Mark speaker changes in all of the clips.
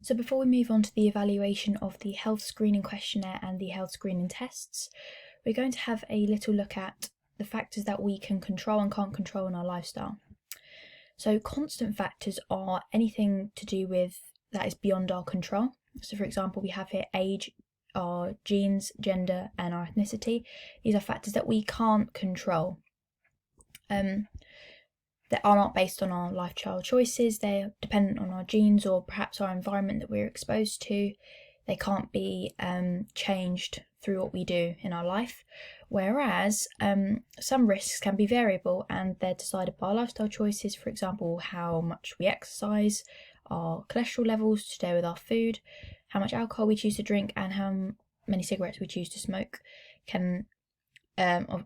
Speaker 1: So before we move on to the evaluation of the health screening questionnaire and the health screening tests, we're going to have a little look at the factors that we can control and can't control in our lifestyle. So constant factors are anything to do with that is beyond our control. So for example, we have here age, our genes, gender and our ethnicity. These are factors that we can't control. That are not based on our lifestyle choices. They're dependent on our genes or perhaps our environment that we're exposed to. They can't be changed through what we do in our life. Whereas some risks can be variable and they're decided by our lifestyle choices. For example, how much we exercise, our cholesterol levels to do with our food, how much alcohol we choose to drink, and how many cigarettes we choose to smoke can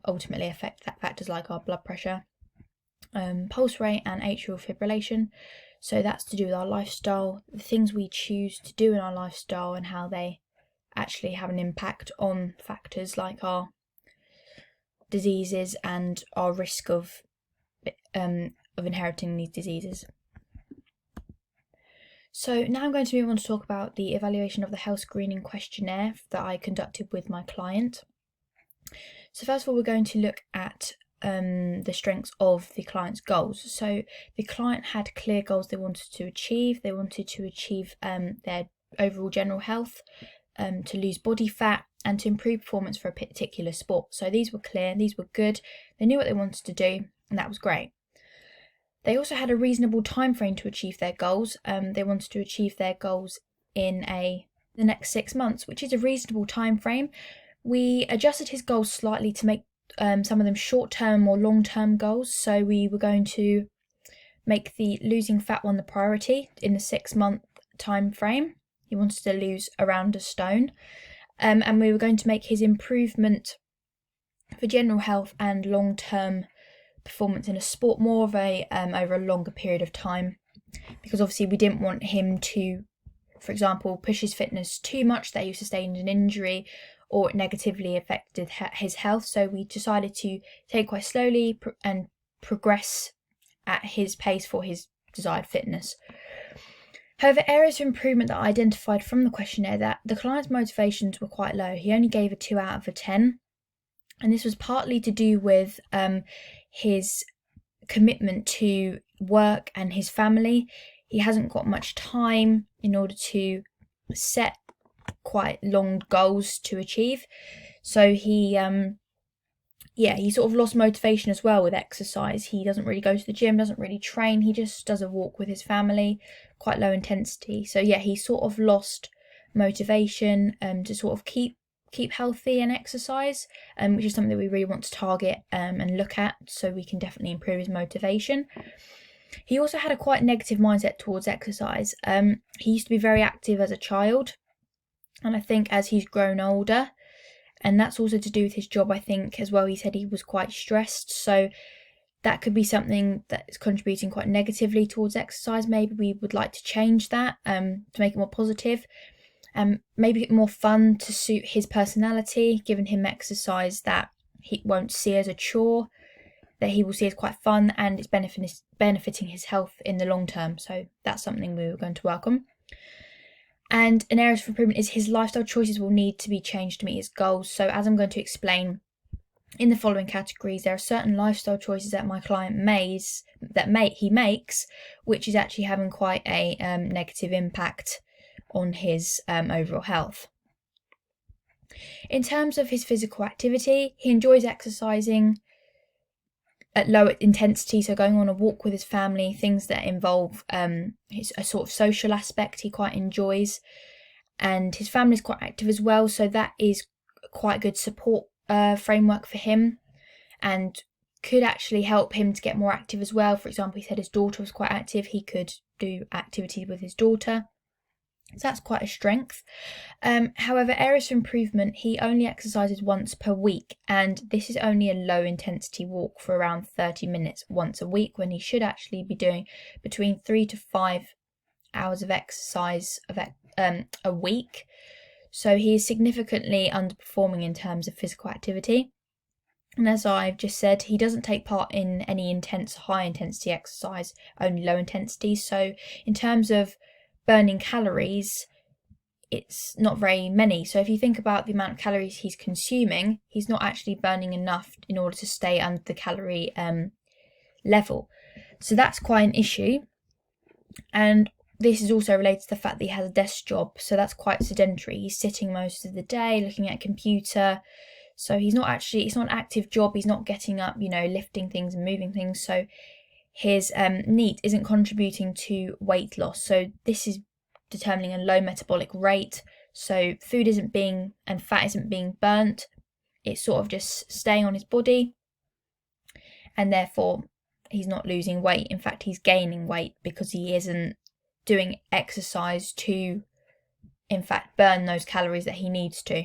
Speaker 1: ultimately affect factors like our blood pressure, pulse rate and atrial fibrillation. So that's to do with our lifestyle, the things we choose to do in our lifestyle and how they actually have an impact on factors like our diseases and our risk of inheriting these diseases. So now I'm going to move on to talk about the evaluation of the health screening questionnaire that I conducted with my client. So first of all, we're going to look at the strengths of the client's goals. So the client had clear goals they wanted to achieve. They wanted to achieve their overall general health, to lose body fat and to improve performance for a particular sport. So these were clear, these were good. They knew what they wanted to do and that was great. They also had a reasonable time frame to achieve their goals. They wanted to achieve their goals in the next 6 months, which is a reasonable time frame. We adjusted his goals slightly to make some of them short-term or long-term goals. So we were going to make the losing fat one the priority in the 6-month time frame. He wanted to lose around a stone. And we were going to make his improvement for general health and long-term performance in a sport more of a over a longer period of time, because obviously we didn't want him to, for example, push his fitness too much that he sustained an injury or it negatively affected his health. So we decided to take quite slowly and progress at his pace for his desired fitness. However, areas of improvement that I identified from the questionnaire, that the client's motivations were quite low. He only gave a 2 out of 10. And this was partly to do with his commitment to work and his family. He hasn't got much time in order to set quite long goals to achieve. So he sort of lost motivation as well with exercise. He doesn't really go to the gym, doesn't really train. He just does a walk with his family, quite low intensity. So yeah, he sort of lost motivation to sort of keep healthy and exercise, which is something that we really want to target and look at, so we can definitely improve his motivation. He also had a quite negative mindset towards exercise. He used to be very active as a child, and I think as he's grown older, and that's also to do with his job, I think, as well. He said he was quite stressed, so that could be something that is contributing quite negatively towards exercise. Maybe we would like to change that to make it more positive. Maybe more fun to suit his personality, giving him exercise that he won't see as a chore, that he will see as quite fun and it's benefiting his health in the long term. So that's something we were going to work on. And an area for improvement is his lifestyle choices will need to be changed to meet his goals. So as I'm going to explain in the following categories, there are certain lifestyle choices that my client makes, which is actually having quite a negative impact on his overall health. In terms of his physical activity, he enjoys exercising at low intensity, so going on a walk with his family, things that involve a sort of social aspect he quite enjoys, and his family is quite active as well, so that is quite a good support framework for him and could actually help him to get more active as well. For example, he said his daughter was quite active, he could do activities with his daughter. So that's quite a strength. However, areas for improvement, he only exercises once per week, and this is only a low intensity walk for around 30 minutes once a week, when he should actually be doing between 3 to 5 hours of exercise a week. So he is significantly underperforming in terms of physical activity. And as I've just said, he doesn't take part in any intense high intensity exercise, only low intensity. So in terms of burning calories, it's not very many. So if you think about the amount of calories he's consuming, he's not actually burning enough in order to stay under the calorie level. So that's quite an issue. And this is also related to the fact that he has a desk job, so that's quite sedentary. He's sitting most of the day looking at a computer, so he's not actually, it's not an active job. He's not getting up, lifting things and moving things, so his NEAT isn't contributing to weight loss. So this is determining a low metabolic rate, so food isn't being, and fat isn't being burnt, it's sort of just staying on his body, and therefore he's not losing weight. In fact, he's gaining weight because he isn't doing exercise to, in fact, burn those calories that he needs to.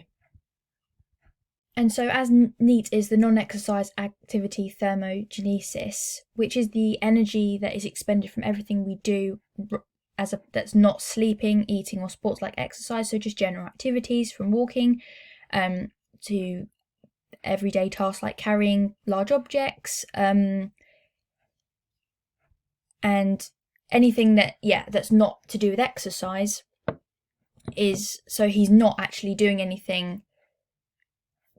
Speaker 1: And so as NEAT is the non-exercise activity thermogenesis, which is the energy that is expended from everything we do that's not sleeping, eating, or sports like exercise, so just general activities from walking to everyday tasks like carrying large objects, and anything that's not to do with exercise is, so he's not actually doing anything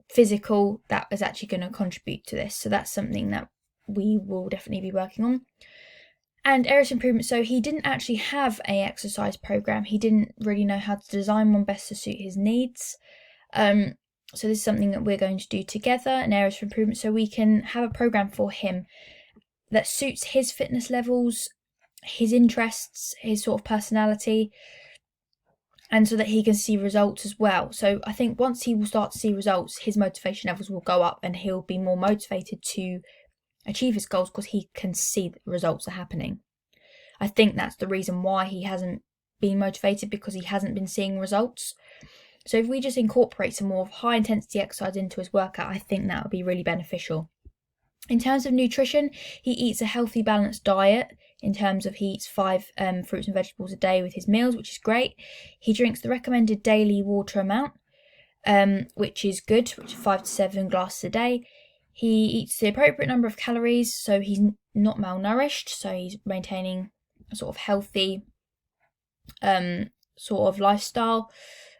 Speaker 1: physical that is actually going to contribute to this. So that's something that we will definitely be working on. And areas of improvement, so he didn't actually have a exercise program. He didn't really know how to design one best to suit his needs. So this is something that we're going to do together in areas for improvement, so we can have a program for him that suits his fitness levels, his interests, his sort of personality, and so that he can see results as well. So I think once he will start to see results, his motivation levels will go up and he'll be more motivated to achieve his goals because he can see that the results are happening. I think that's the reason why he hasn't been motivated, because he hasn't been seeing results. So if we just incorporate some more high intensity exercise into his workout, I think that would be really beneficial. In terms of nutrition, he eats a healthy, balanced diet. In terms of, he eats 5 fruits and vegetables a day with his meals, which is great. He drinks the recommended daily water amount, which is good, which is 5 to 7 glasses a day. He eats the appropriate number of calories, so he's not malnourished, so he's maintaining a sort of healthy sort of lifestyle,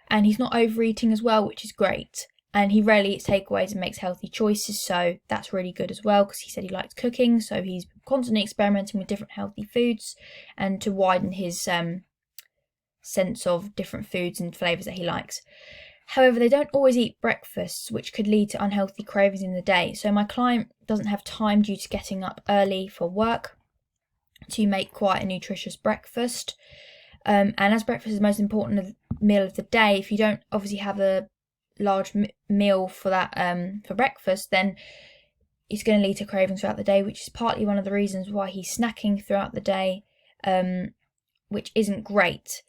Speaker 1: and he's not overeating as well, which is great. And he rarely eats takeaways and makes healthy choices, so that's really good as well, because he said he likes cooking, so he's constantly experimenting with different healthy foods and to widen his sense of different foods and flavours that he likes. However, they don't always eat breakfasts, which could lead to unhealthy cravings in the day. So my client doesn't have time, due to getting up early for work, to make quite a nutritious breakfast. And as breakfast is the most important meal of the day, if you don't obviously have a large meal for that for breakfast, then it's going to lead to cravings throughout the day, which is partly one of the reasons why he's snacking throughout the day, which isn't great.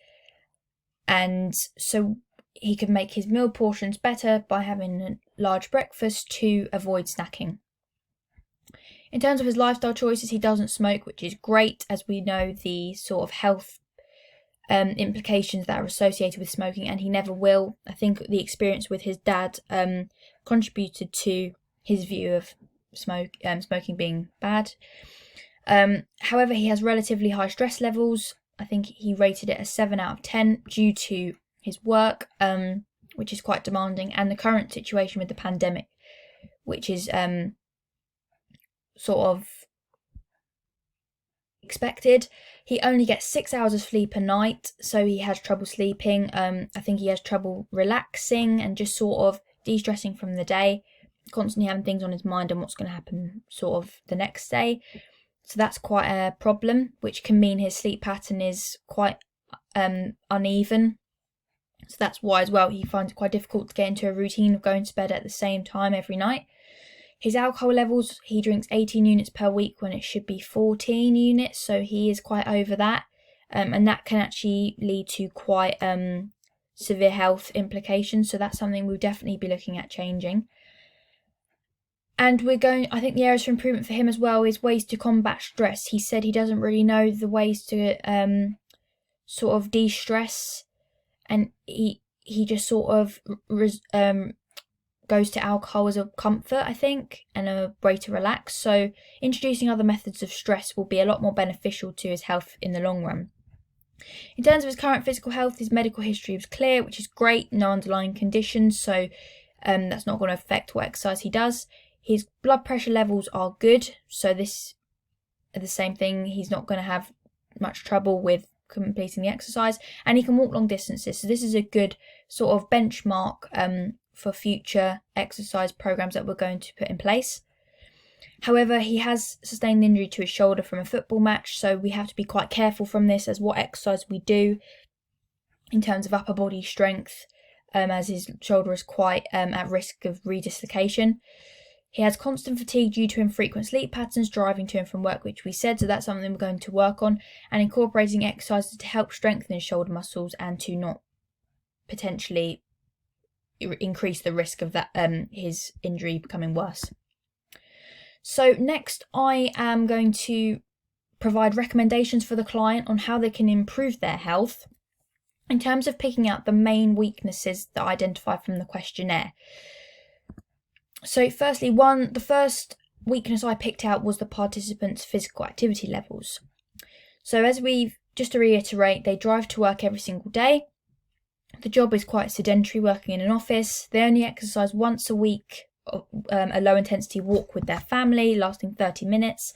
Speaker 1: And so he can make his meal portions better by having a large breakfast to avoid snacking. In terms of his lifestyle choices, he doesn't smoke, which is great, as we know the sort of health implications that are associated with smoking, and he never will. I think the experience with his dad contributed to his view of smoking being bad. However, he has relatively high stress levels. I think he rated it a 7 out of 10 due to his work, which is quite demanding, and the current situation with the pandemic, which is sort of expected. He only gets 6 hours of sleep a night, so he has trouble sleeping. I think he has trouble relaxing and just sort of de-stressing from the day, constantly having things on his mind and what's going to happen sort of the next day. So that's quite a problem, which can mean his sleep pattern is quite uneven. So that's why as well he finds it quite difficult to get into a routine of going to bed at the same time every night. His alcohol levels, he drinks 18 units per week when it should be 14 units, so he is quite over that, and that can actually lead to quite severe health implications, so that's something we'll definitely be looking at changing. And I think the areas for improvement for him as well is ways to combat stress. He said he doesn't really know the ways to sort of de-stress, and he just sort of goes to alcohol as a comfort, I think, and a way to relax. So introducing other methods of stress will be a lot more beneficial to his health in the long run. In terms of his current physical health, his medical history was clear, which is great, no underlying conditions, so that's not going to affect what exercise he does. His blood pressure levels are good, so this is the same thing, he's not going to have much trouble with completing the exercise, and he can walk long distances, so this is a good sort of benchmark for future exercise programs that we're going to put in place. However, he has sustained injury to his shoulder from a football match, so we have to be quite careful from this as what exercise we do in terms of upper body strength, as his shoulder is quite at risk of redislocation. He has constant fatigue due to infrequent sleep patterns, driving to and from work, which we said, so that's something we're going to work on, and incorporating exercises to help strengthen his shoulder muscles and to not potentially increase the risk of that his injury becoming worse. So next, I am going to provide recommendations for the client on how they can improve their health in terms of picking out the main weaknesses that I identify from the questionnaire. So firstly, the first weakness I picked out was the participants' physical activity levels. So just to reiterate, they drive to work every single day. The job is quite sedentary, working in an office. They only exercise once a week, a low intensity walk with their family lasting 30 minutes.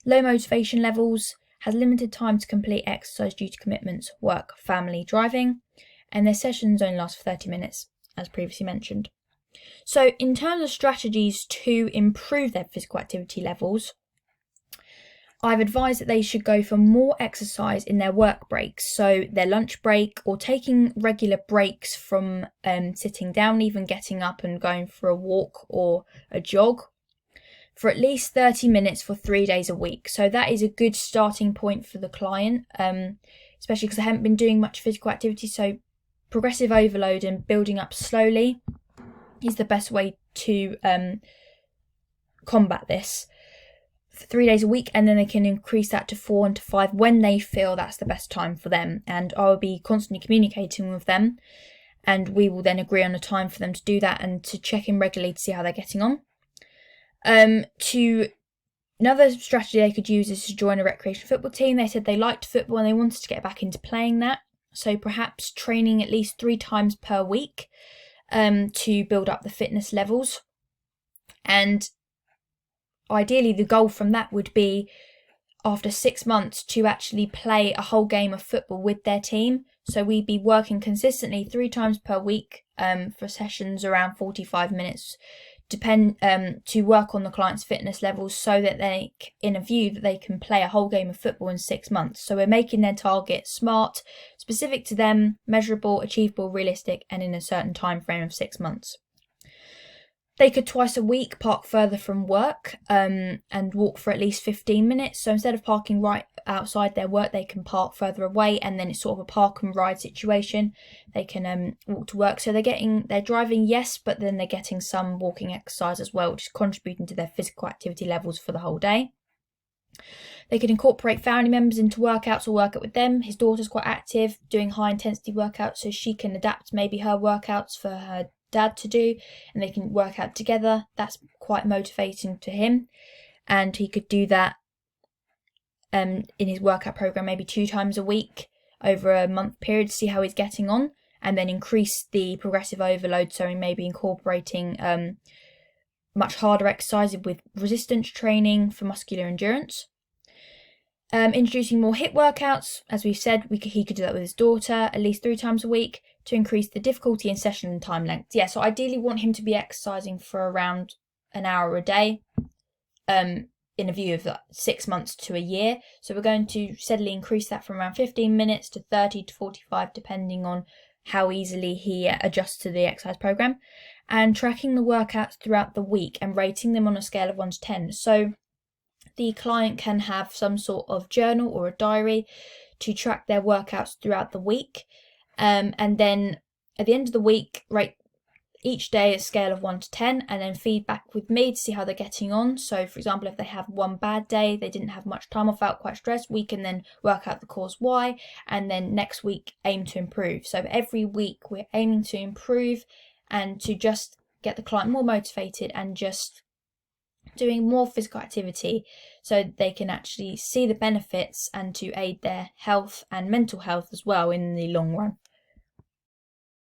Speaker 1: Low motivation levels, has limited time to complete exercise due to commitments, work, family, driving, and their sessions only last for 30 minutes, as previously mentioned. So in terms of strategies to improve their physical activity levels, I've advised that they should go for more exercise in their work breaks, so their lunch break, or taking regular breaks from sitting down, even getting up and going for a walk or a jog, for at least 30 minutes for 3 days a week. So that is a good starting point for the client, especially because they haven't been doing much physical activity, so progressive overload and building up slowly is the best way to combat this. For 3 days a week, and then they can increase that to 4 and to 5 when they feel that's the best time for them, and I will be constantly communicating with them, and we will then agree on a time for them to do that and to check in regularly to see how they're getting on. Another strategy they could use is to join a recreational football team. They said they liked football and they wanted to get back into playing that, so perhaps training at least 3 times per week to build up the fitness levels. And ideally the goal from that would be after 6 months to actually play a whole game of football with their team. So we'd be working consistently 3 times per week for sessions around 45 minutes to work on the client's fitness levels, so that they, in a view that they can play a whole game of football in 6 months. So we're making their target smart, specific to them, measurable, achievable, realistic, and in a certain time frame of 6 months. They could twice a week park further from work and walk for at least 15 minutes. So instead of parking right outside their work, they can park further away, and then it's sort of a park and ride situation. They can walk to work. So they're driving, yes, but then they're getting some walking exercise as well, which is contributing to their physical activity levels for the whole day. They could incorporate family members into workouts or work out with them. His daughter's quite active, doing high intensity workouts, so she can adapt maybe her workouts for her dad to do, and they can work out together. That's quite motivating to him, and he could do that in his workout program maybe 2 times a week over a month period to see how he's getting on, and then increase the progressive overload, so he may be incorporating much harder exercises with resistance training for muscular endurance. Introducing more HIIT workouts, as we've said, he could do that with his daughter at least 3 times a week to increase the difficulty in session and time length. Yeah, so ideally want him to be exercising for around an hour a day in a view of 6 months to a year. So we're going to steadily increase that from around 15 minutes to 30 to 45, depending on how easily he adjusts to the exercise program, and tracking the workouts throughout the week and rating them on a scale of 1 to 10. So the client can have some sort of journal or a diary to track their workouts throughout the week, and then at the end of the week rate each day a scale of 1 to 10, and then feedback with me to see how they're getting on. So for example, if they have one bad day, they didn't have much time off, felt quite stressed, we can then work out the cause why, and then next week aim to improve. So every week we're aiming to improve and to just get the client more motivated and just doing more physical activity so they can actually see the benefits and to aid their health and mental health as well in the long run.